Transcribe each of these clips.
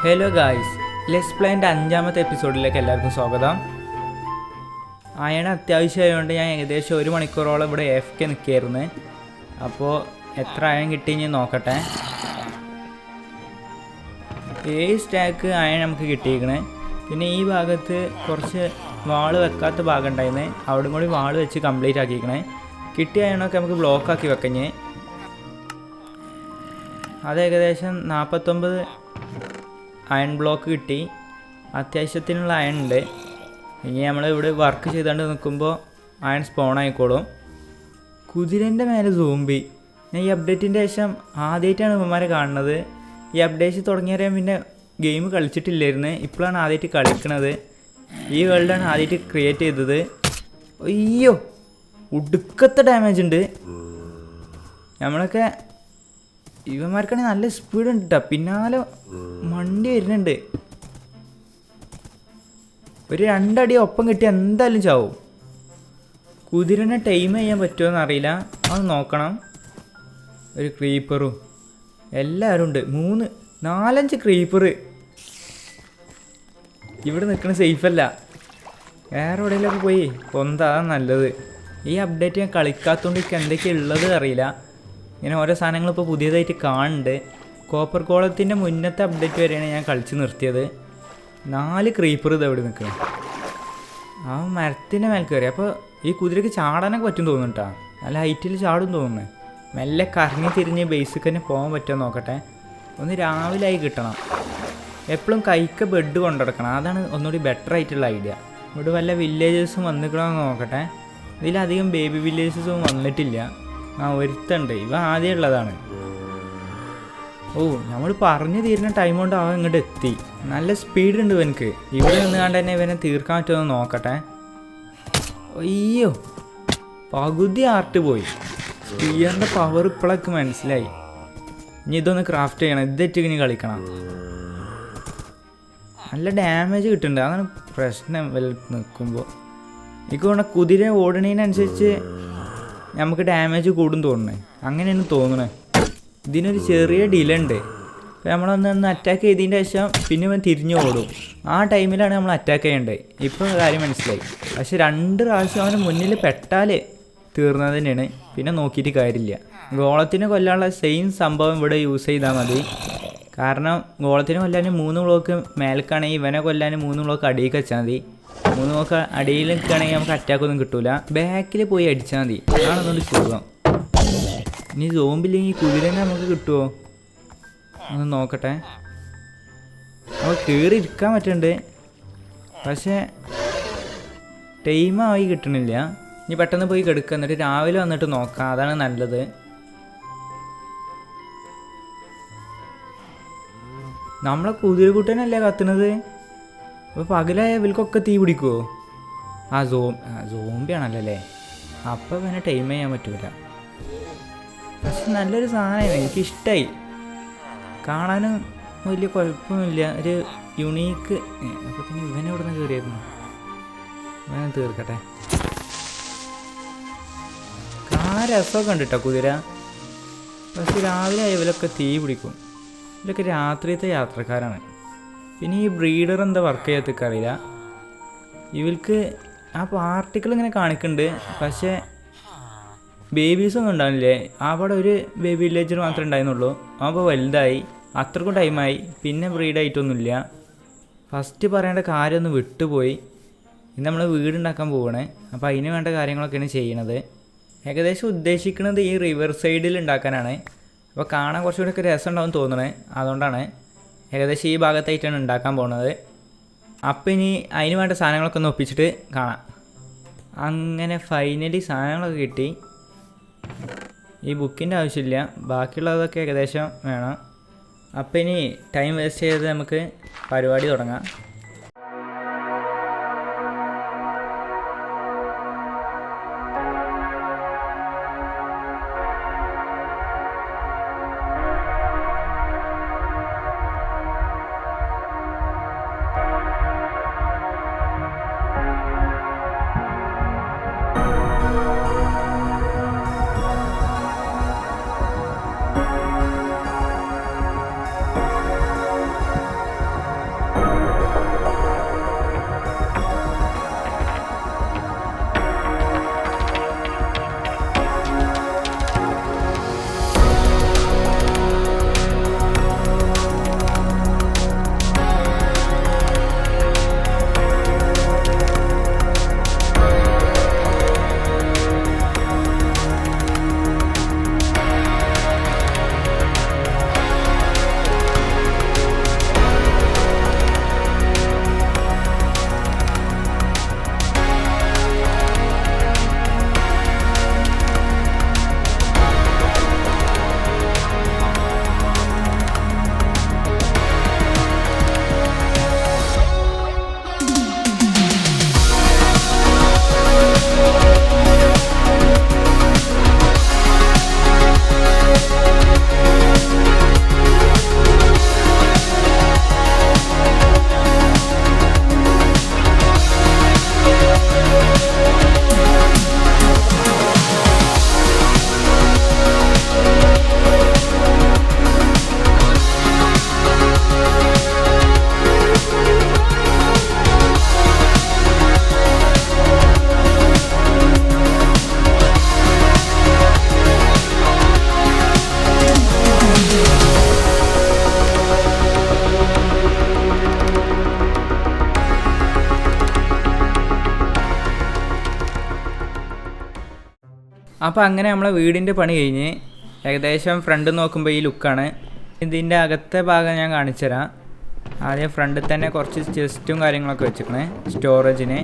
Hello guys, let's പ്ലേൻ്റെ 5ാമത്തെ എപ്പിസോഡിലേക്ക് എല്ലാവർക്കും സ്വാഗതം. അയൺ അത്യാവശ്യമായതുകൊണ്ട് ഞാൻ ഏകദേശം 1 മണിക്കൂറോളം ഇവിടെ AFK നിൽക്കുകയായിരുന്നു. അപ്പോൾ എത്ര അയൺ കിട്ടിയെന്ന് നോക്കട്ടെ. 7 സ്റ്റാക്ക് അയൺ നമുക്ക് കിട്ടിയിരിക്കണേ. പിന്നെ ഈ ഭാഗത്ത് കുറച്ച് വാൾ വെക്കാത്ത ഭാഗം ഉണ്ടായിരുന്നു, അവിടെ കൂടി വാൾ വെച്ച് കംപ്ലീറ്റ് ആക്കിയിരിക്കണേ. കിട്ടിയ അയണൊക്കെ നമുക്ക് ബ്ലോക്കാക്കി വെക്കഞ്ഞ്. അത് ഏകദേശം 49 അയൺ ബ്ലോക്ക് കിട്ടി. അത്യാവശ്യത്തിനുള്ള അയൺ ഉണ്ട്. ഇനി നമ്മൾ ഇവിടെ വർക്ക് ചെയ്തുകൊണ്ട് നിൽക്കുമ്പോൾ അയൺ സ്പോൺ ആയിക്കോളും. കുതിരൻ്റെ മേലെ സോംബി. ഞാൻ ഈ അപ്ഡേറ്റിൻ്റെ ശേഷം ആദ്യമായിട്ടാണ് ഇവന്മാരെ കാണുന്നത്. ഈ അപ്ഡേറ്റ് തുടങ്ങിയവരെ പിന്നെ ഗെയിം കളിച്ചിട്ടില്ലായിരുന്നു, ഇപ്പോഴാണ് ആദ്യമായിട്ട് കളിക്കണത്. ഈ വേൾഡാണ് ആദ്യമായിട്ട് ക്രിയേറ്റ് ചെയ്തത്. അയ്യോ, ഒടുക്കത്തെ ഡാമേജ് ഉണ്ട്. നമ്മളൊക്കെ ഇവന്മാർക്കാണെങ്കിൽ നല്ല സ്പീഡ് ഉണ്ട് കേട്ടോ. പിന്നാലെ മണ്ടി വരുന്നുണ്ട്. ഒരു 2 അടി ഒപ്പം കിട്ടി എന്തായാലും ചാവും. കുതിരനെ ടൈം ചെയ്യാൻ പറ്റുമോ എന്നറിയില്ല, അത് നോക്കണം. ഒരു ക്രീപ്പറും എല്ലാവരും ഉണ്ട്. 4-5 ക്രീപ്പർ. ഇവിടെ നിൽക്കണ സേഫല്ല, വേറെ എവിടെയെങ്കിലൊക്കെ പോയി കൊന്താണ് നല്ലത്. ഈ അപ്ഡേറ്റ് ഞാൻ കളിക്കാത്തതുകൊണ്ട് എനിക്ക് എന്തൊക്കെയാണ് ഉള്ളത് അറിയില്ല. ഇങ്ങനെ ഓരോ സാധനങ്ങൾ ഇപ്പോൾ പുതിയതായിട്ട് കാണുന്നുണ്ട്. കോപ്പർ കോളത്തിൻ്റെ മുന്നത്തെ അപ്ഡേറ്റ് വരെയാണ് ഞാൻ കളിച്ച് നിർത്തിയത്. 4 ക്രീപ്പർ ഇത് എവിടെ നിൽക്കണം. ആ മരത്തിൻ്റെ മേൽ കയറി. അപ്പോൾ ഈ കുതിരയ്ക്ക് ചാടാനൊക്കെ പറ്റും തോന്നുന്നു കേട്ടോ. നല്ല ഹൈറ്റിൽ ചാടും തോന്നുന്നു. മെല്ലെ കറങ്ങി തിരിഞ്ഞ് ബേസിക്ക് തന്നെ പോകാൻ പറ്റുമോ നോക്കട്ടെ. ഒന്ന് രാവിലെ ആയി കിട്ടണം. എപ്പോഴും കൈക്ക് ബെഡ് കൊണ്ടുനടക്കണം, അതാണ് ഒന്നുകൂടി ബെറ്റർ ആയിട്ടുള്ള ഐഡിയ. ഇവിടെ വല്ല വില്ലേജസും വന്നിക്കണമെന്ന് നോക്കട്ടെ. ഇതിലധികം ബേബി വില്ലേജസും വന്നിട്ടില്ല. ഒരുത്തുണ്ട്, ഇവ ആദ്യം ഉള്ളതാണ്. ഓ, നമ്മൾ പറഞ്ഞു തീരുന്ന ടൈം കൊണ്ട് അവൻ ഇങ്ങോട്ട് എത്തി. നല്ല സ്പീഡുണ്ട് ഇവനക്ക്. ഇവിടെ നിന്ന് കണ്ട് തന്നെ ഇവനെ തീർക്കാൻ പറ്റുമെന്ന് നോക്കട്ടെ. അയ്യോ, പകുതി ആർട്ട് പോയി. സ്പീയറിൻ്റെ പവർ ഇപ്പോഴൊക്കെ മനസ്സിലായി. ഇനി ഇതൊന്ന് ക്രാഫ്റ്റ് ചെയ്യണം, ഇതെറ്റ് ഇനി കളിക്കണം. നല്ല ഡാമേജ് കിട്ടുന്നുണ്ട്, അതാണ് പ്രശ്നം. നിൽക്കുമ്പോൾ എനിക്ക് തോന്നുന്നു കുതിര ഓടുന്നതിനനുസരിച്ച് നമുക്ക് ഡാമേജ് കൂടും തോന്നുന്നത്, അങ്ങനെയാണ് തോന്നുന്നത്. ഇതിനൊരു ചെറിയ ഡിലേ ഉണ്ട്. അപ്പോൾ നമ്മളൊന്ന് അറ്റാക്ക് ചെയ്തതിൻ്റെ ശേഷം പിന്നെ ഇവൻ തിരിഞ്ഞു ഓടും. ആ ടൈമിലാണ് നമ്മൾ അറ്റാക്ക് ചെയ്യേണ്ടത്. ഇപ്പോൾ കാര്യം മനസ്സിലായി. പക്ഷെ 2 പ്രാവശ്യം അവന് മുന്നിൽ പെട്ടാൽ തീർന്നത് തന്നെയാണ്, പിന്നെ നോക്കിയിട്ട് കാര്യമില്ല. ഗോളത്തിന് കൊല്ലാനുള്ള സെയിം സംഭവം ഇവിടെ യൂസ് ചെയ്താൽ മതി. കാരണം ഗോളത്തിന് കൊല്ലാൻ 3 ബ്ലോക്ക് മേൽക്കാണെങ്കിൽ ഇവനെ കൊല്ലാൻ 3 ബ്ലോക്ക് അടിയിലേക്ക് വെച്ചാൽ മതി. 3 ബ്ലോക്ക് അടിയിൽ നിൽക്കുകയാണെങ്കിൽ നമുക്ക് അറ്റാക്കൊന്നും കിട്ടൂല. ബാക്കിൽ പോയി അടിച്ചാൽ മതി, അതാണെന്നൊരു സുഖം. ഇനി സോംബില്ലെങ്കിൽ കുതിരനെ നമുക്ക് കിട്ടുമോ ഒന്ന് നോക്കട്ടെ. അപ്പോൾ കയറി ഇരിക്കാൻ പറ്റുന്നുണ്ട്, പക്ഷേ ടൈമായി കിട്ടണില്ല. ഇനി പെട്ടെന്ന് പോയി കിടക്കുക, എന്നിട്ട് രാവിലെ വന്നിട്ട് നോക്കാം, അതാണ് നല്ലത്. നമ്മളെ കുതിരക്കുട്ടനല്ലേ കത്തുന്നത്. അപ്പോൾ പകലായ ഇവൽക്കൊക്കെ തീ പിടിക്കുമോ? സോംബിയാണല്ലോ അല്ലേ. അപ്പോൾ പിന്നെ ടൈം ചെയ്യാൻ പറ്റൂല. പക്ഷെ നല്ലൊരു സാധനമാണ്, എനിക്കിഷ്ടമായി. കാണാനും വലിയ കുഴപ്പമൊന്നുമില്ല, ഒരു യുണീക്ക്. അപ്പോൾ പിന്നെ ഇവനെ ഇവിടെ നിന്ന് കയറിയായിരുന്നു. ഇവനെ തീർക്കട്ടെ. കാണാൻ രസമൊക്കെ ഉണ്ട് കേട്ടോ കുതിര. പക്ഷെ രാവിലെ ഇവലൊക്കെ തീ പിടിക്കും. ഇവരൊക്കെ രാത്രിയത്തെ യാത്രക്കാരാണ്. പിന്നെ ഈ ബ്രീഡർ എന്താ വർക്ക് ചെയ്യാത്തൊക്കെ അറിയില്ല. ഇവർക്ക് ആ പാർട്ടിക്കിൾ ഇങ്ങനെ കാണിക്കുന്നുണ്ട്, പക്ഷേ ബേബീസൊന്നും ഉണ്ടാവില്ലേ. അവിടെ ഒരു ബേബി വില്ലേജർ മാത്രമേ ഉണ്ടായിരുന്നുള്ളൂ. അപ്പോൾ വലുതായി, അത്രക്കും ടൈമായി, പിന്നെ ബ്രീഡായിട്ടൊന്നുമില്ല. ഫസ്റ്റ് പറയേണ്ട കാര്യമൊന്ന് വിട്ടുപോയി. ഇന്ന് നമ്മൾ വീടുണ്ടാക്കാൻ പോവുകയാണ്. അപ്പോൾ അതിന് വേണ്ട കാര്യങ്ങളൊക്കെയാണ് ചെയ്യണത്. ഏകദേശം ഉദ്ദേശിക്കുന്നത് ഈ റിവർ സൈഡിൽ ഉണ്ടാക്കാനാണ്. അപ്പോൾ കാണാൻ കുറച്ചുകൂടെയൊക്കെ രസം ഉണ്ടാവും തോന്നണേ, അതുകൊണ്ടാണ് ഏകദേശം ഈ ഭാഗത്തായിട്ടാണ് ഉണ്ടാക്കാൻ പോകുന്നത്. അപ്പോൾ ഇനി അതിന് വേണ്ട സാധനങ്ങളൊക്കെ ഒന്ന് ഒപ്പിച്ചിട്ട് കാണാം. അങ്ങനെ ഫൈനലി സാധനങ്ങളൊക്കെ കിട്ടി. ഈ ബുക്കിൻ്റെ ആവശ്യമില്ല, ബാക്കിയുള്ളതൊക്കെ ഏകദേശം വേണം. അപ്പോൾ ഇനി ടൈം വേസ്റ്റ് ചെയ്ത് നമുക്ക് പരിപാടി തുടങ്ങാം. അപ്പോൾ അങ്ങനെ നമ്മളെ വീടിൻ്റെ പണി കഴിഞ്ഞ് ഏകദേശം ഫ്രണ്ട് നോക്കുമ്പോൾ ഈ ലുക്കാണ്. ഇതിൻ്റെ അകത്തെ ഭാഗം ഞാൻ കാണിച്ചു തരാം. ആദ്യം ഫ്രണ്ടിൽ തന്നെ കുറച്ച് ചെസ്റ്റും കാര്യങ്ങളൊക്കെ വെച്ചിരിക്കണേ സ്റ്റോറേജിന്.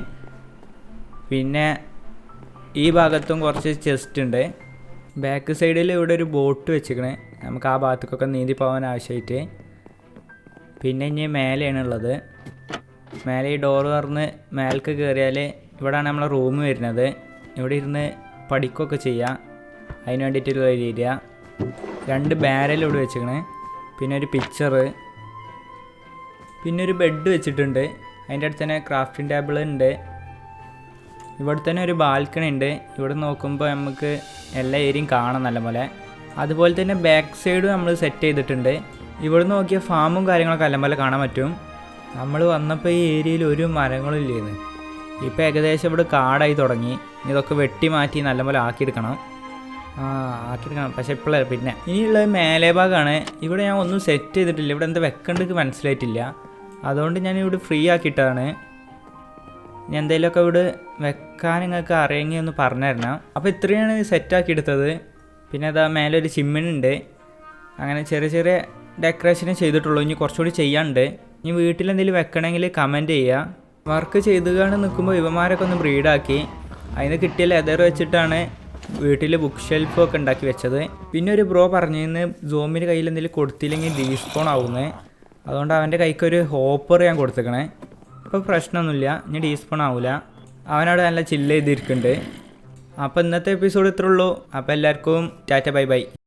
പിന്നെ ഈ ഭാഗത്തും കുറച്ച് ചെസ്റ്റ് ഉണ്ട്. ബാക്ക് സൈഡിൽ ഇവിടെ ഒരു ബോട്ട് വെച്ചിരിക്കണേ, നമുക്ക് ആ ഭാഗത്തേക്കൊക്കെ നീന്തി പോകാൻ ആവശ്യമായിട്ട്. പിന്നെ ഇനി മേലെയാണ് ഉള്ളത്. മേലെ ഈ ഡോറ് തുറന്ന് മേലേക്ക് കയറിയാൽ ഇവിടെയാണ് നമ്മളെ റൂം വരുന്നത്. ഇവിടെ ഇരുന്ന് പഠിക്കുകയൊക്കെ ചെയ്യാം, അതിന് വേണ്ടിയിട്ടുള്ള ഒരു ഏരിയ. 2 ബാരൽ ഇവിടെ വെച്ചിരിക്കണേ. പിന്നെ ഒരു പിക്ചറ്, പിന്നെ ഒരു ബെഡ് വെച്ചിട്ടുണ്ട്. അതിൻ്റെ അടുത്ത് തന്നെ ക്രാഫ്റ്റിംഗ് ടേബിൾ ഉണ്ട്. ഇവിടെ തന്നെ ഒരു ബാൽക്കണി ഉണ്ട്. ഇവിടെ നോക്കുമ്പോൾ നമുക്ക് എല്ലാ ഏരിയയും കാണാം നല്ലപോലെ. അതുപോലെ തന്നെ ബാക്ക് സൈഡും നമ്മൾ സെറ്റ് ചെയ്തിട്ടുണ്ട്. ഇവിടെ നോക്കിയാൽ ഫാമും കാര്യങ്ങളൊക്കെ നല്ലപോലെ കാണാൻ പറ്റും. നമ്മൾ വന്നപ്പോൾ ഈ ഏരിയയിൽ ഒരു മരങ്ങളും ഇല്ലേന്ന്. ഇപ്പോൾ ഏകദേശം ഇവിടെ കാടായി തുടങ്ങി. ഇതൊക്കെ വെട്ടി മാറ്റി നല്ലപോലെ ആക്കിയെടുക്കണം. പക്ഷെ ഇപ്പോഴല്ല. പിന്നെ ഇനിയുള്ളത് മേലെ ഭാഗമാണ്. ഇവിടെ ഞാൻ ഒന്നും സെറ്റ് ചെയ്തിട്ടില്ല. ഇവിടെ എന്താ വെക്കേണ്ടത് മനസ്സിലായിട്ടില്ല. അതുകൊണ്ട് ഞാൻ ഇവിടെ ഫ്രീ ആക്കിയിട്ടാണ്. ഞാൻ എന്തെങ്കിലുമൊക്കെ ഇവിടെ വെക്കാൻ നിങ്ങൾക്ക് അറിയെങ്കിൽ ഒന്ന് പറഞ്ഞു തരണം. അപ്പോൾ ഇത്രയാണ് സെറ്റാക്കി എടുത്തത്. പിന്നെ അതാ മേലെ ഒരു ചിമ്മിണി ഉണ്ട്. അങ്ങനെ ചെറിയ ചെറിയ ഡെക്കറേഷനും ചെയ്തിട്ടുള്ളൂ. ഇനി കുറച്ചുകൂടി ചെയ്യാനുണ്ട്. ഇനി വീട്ടിലെന്തെങ്കിലും വെക്കണമെങ്കിൽ കമൻറ്റ് ചെയ്യുക. വർക്ക് ചെയ്തുകൊണ്ട് നിൽക്കുമ്പോൾ ഇവന്മാരൊക്കെ ഒന്ന് ബ്രീഡാക്കി അതിന് കിട്ടിയ ലെതർ വെച്ചിട്ടാണ് വീട്ടിൽ ബുക്ക് ഷെൽഫൊക്കെ ഉണ്ടാക്കി വെച്ചത്. പിന്നെ ഒരു ബ്രോ പറഞ്ഞിരുന്നു സോമിൻ്റെ കയ്യിൽ എന്തെങ്കിലും കൊടുത്തില്ലെങ്കിൽ ഡീസ്പോൺ ആവുന്നത്. അതുകൊണ്ട് അവൻ്റെ കൈക്കൊരു ഹോപ്പർ ഞാൻ കൊടുത്തേക്കണേ. ഇപ്പോൾ പ്രശ്നമൊന്നുമില്ല, ഇനി ഡീസ്പോൺ ആവില്ല. അവനവിടെ നല്ല ചില്ല് ചെയ്തിരിക്കുന്നുണ്ട്. അപ്പോൾ ഇന്നത്തെ എപ്പിസോഡ് ഇത്രേ ഉള്ളൂ. അപ്പോൾ എല്ലാവർക്കും ടാറ്റ ബൈ ബൈ.